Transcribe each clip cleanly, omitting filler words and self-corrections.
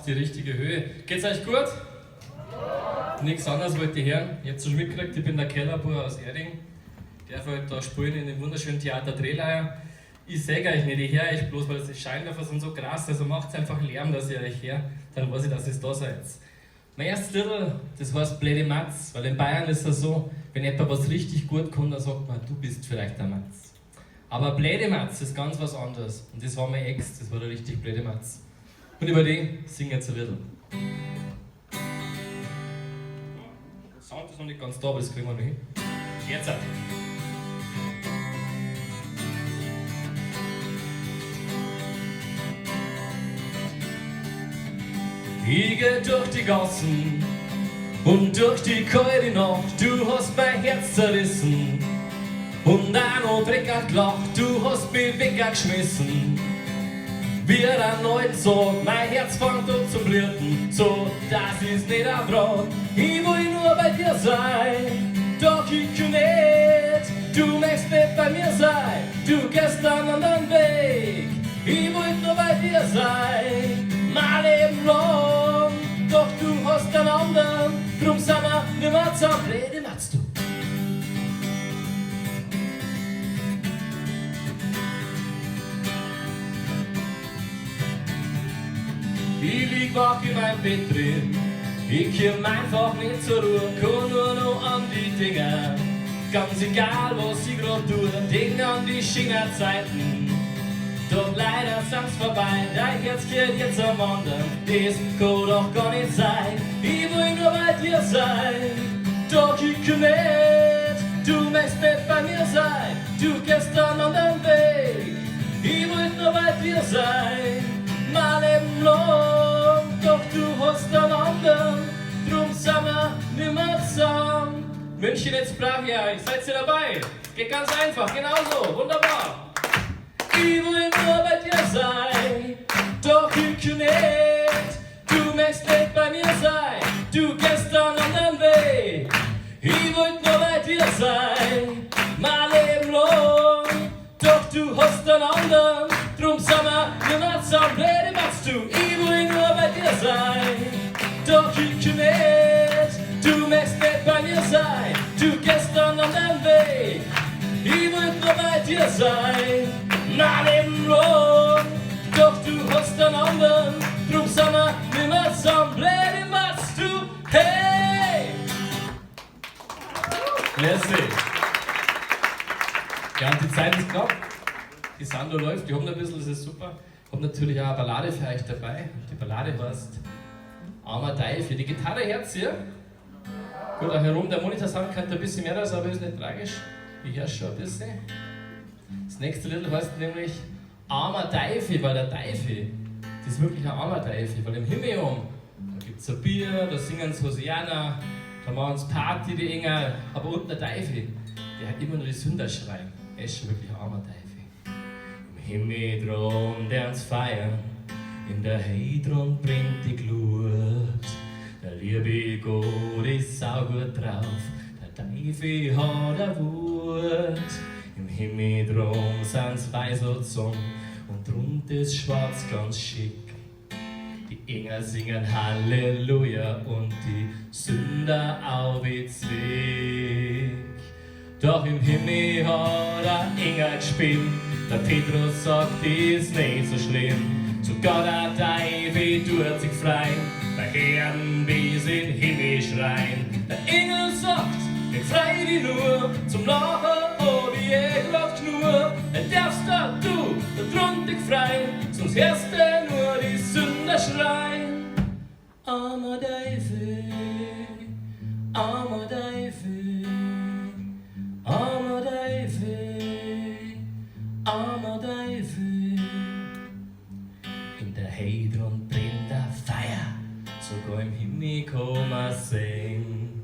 die richtige Höhe. Geht's euch gut? Nichts anderes wollte ich hören. Ihr habt es schon mitgekriegt, ich bin der Kellerbua aus Erding. Ich darf heute da spielen in dem wunderschönen Theater Drehleier. Ich sehe euch nicht, ich höre euch bloß, weil die Scheinwerfer sind so krass, also macht einfach Lärm, dass ihr euch hört, dann weiß ich, dass ihr da seid. Mein erstes Lied, das heißt Blöde Matz, weil in Bayern ist es so, wenn jemand was richtig gut kann, dann sagt man, du bist vielleicht der Matz. Aber Blöde Matz ist ganz was anderes und das war mein Ex, das war der richtig blöde Matz. Und über den singe ich jetzt ein bisschen. Der Sound ist noch nicht ganz da, aber das kriegen wir noch hin. Jetzt! Ich geh durch die Gassen und durch die kalte Nacht, du hast mein Herz zerrissen und auch noch Dreck gelacht, du hast mich weggeschmissen. Wie ein alten sagt, mein Herz fängt an zu blüten, so das ist nicht ein Brot. Ich will nur bei dir sein, doch ich kann nicht, du möchtest nicht bei mir sein, du gehst einen anderen Weg. Ich will nur bei dir sein, mein Leben lang, doch du hast einen anderen, drum sind wir nicht mehr zusammen. Blöde Matz, du. Ich lieg wach in meinem Bett drin, ich komm einfach nicht zur Ruhe, kann nur noch an die Dinger. Ganz egal was ich grad tue, denk an die Schingerzeiten. Doch leider sind's vorbei, dein Herz geht jetzt am anderen, das kann doch gar nicht sein. Ich will nur bei dir sein, doch ich kann nicht, du möchtest nicht bei mir sein, du gehst einen anderen Weg. Ich will nur bei dir sein, mein Leben lang, doch du hast einen anderen, drum sind wir nimmer zusammen. München, jetzt brauche ich euch, seid ihr dabei? Geht ganz einfach, genauso, wunderbar. Ich will nur bei dir sein, doch ich kann nicht, du möchtest nicht bei mir sein, du gehst einen anderen Weg. Ich will nur bei dir sein, mein Leben lang, doch du hast einen anderen, drum sind wir nimmer zusammen. Blöde Matz, du, ich will nur bei dir sein, doch ich kann nicht, du möchtest nicht bei mir sein, du gehst einen anderen Weg. Ich will nur bei dir sein, mein Leben lang, doch du hast einen anderen, drum sind wir nimmer zusammen. Blöde Matz, du, hey! Merci. Ja, und die Zeit ist knapp, die Sando läuft, die haben ein bisschen, das ist super. Ich habe natürlich auch eine Ballade für euch dabei. Die Ballade heißt Armer Teufel. Die Gitarre hört ihr. Gut, auch herum, der Monitor-Sound könnte ein bisschen mehr raus, aber ist nicht tragisch. Ich höre schon ein bisschen. Das nächste Lied heißt nämlich Armer Teufel, weil der Teufel, das ist wirklich ein armer Teufel, weil im Himmel da gibt es ein Bier, da singen sie Hosiana, da machen sie Party, die Engel, aber unten der Teufel, der hat immer nur die Sünder schreien. Er ist schon wirklich ein armer Teufel. Im Himmel dran, der uns feiern, in der Höhe dran brennt die Glut. Der liebe Gott ist saugut drauf, der Teufel hat eine Wut. Im Himmel drum sind's weiß und Sonn und drunter ist schwarz ganz schick. Die Engel singen Halleluja und die Sünder auch wie Zwick. Doch im Himmel hat ein Engel gespielt, der Petrus sagt, ist nicht so schlimm. Sogar der Teufel tut sich frei, bei Herren wie sie in den Himmel schreien. Der Engel sagt, ich freu dich nur zum Lachen, oh wie ich grad nur. Dann darfst du da drunter dich freien, sonst hörst du nur die Sünder schreien. Armer Teufel, armer Teufel, armer Teufel, armer Teufel. In der Heidrun brennt der Feuer, sogar im Himmel kann man sehen.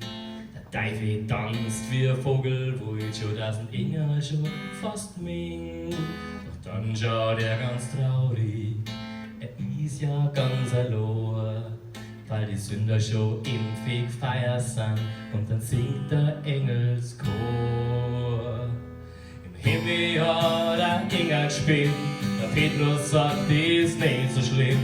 Der Teufel tanzt wie ein Vogel, wo ich schon 1000 Engel schon fast ming. Doch dann schaut er ganz traurig, er ist ja ganz allein, weil die Sünder schon im Fegfeuer sind und dann singt der Engelschor. Im Himmel hat ein Engel gespielt, der Petrus sagt, ist nicht so schlimm.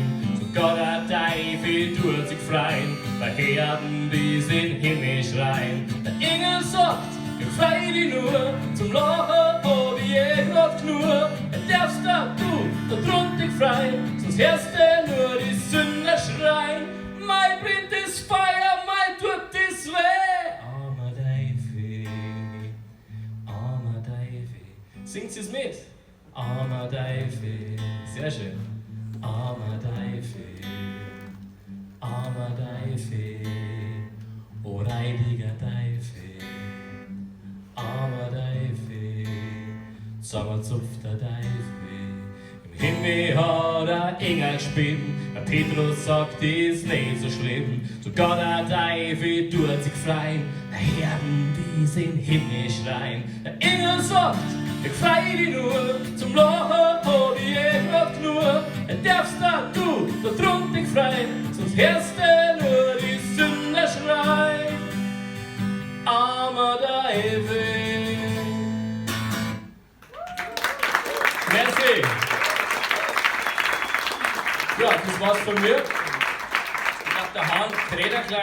Gott der Teufel tut sich freien, bei Herden, die in Himmel schreien. Der Engel sagt, ich freu dich nur, zum Lachen hab ich grad nur. Darfst du drunter dich freien, sonst hörst du nur die Sünder schreien. Mein brennt das Feuer, mein tut das weh. Armer Teufel, armer Teufel. Singt sie's mit? Armer Teufel, sehr schön. Armer Teufel, armer Teufel, o reidiger Teufel, armer Teufel, zusammenzupfter Teufel. Im Himmel hat ein Engel gespielt, der Petrus sagt, ist nicht so schlimm. Sogar der Teufel tut sich freien, der Herden, die in Himmel schreien. Der Engel sagt, ich freu dich nur, zum Lachen hab ich grad nur. Darfst du drunter dich freien, sonst hörst du nur die Sünder schreien. Armer Teufel. Merci. Ja, das war's von mir. Ich glaub, der Hahn dreht ein klein.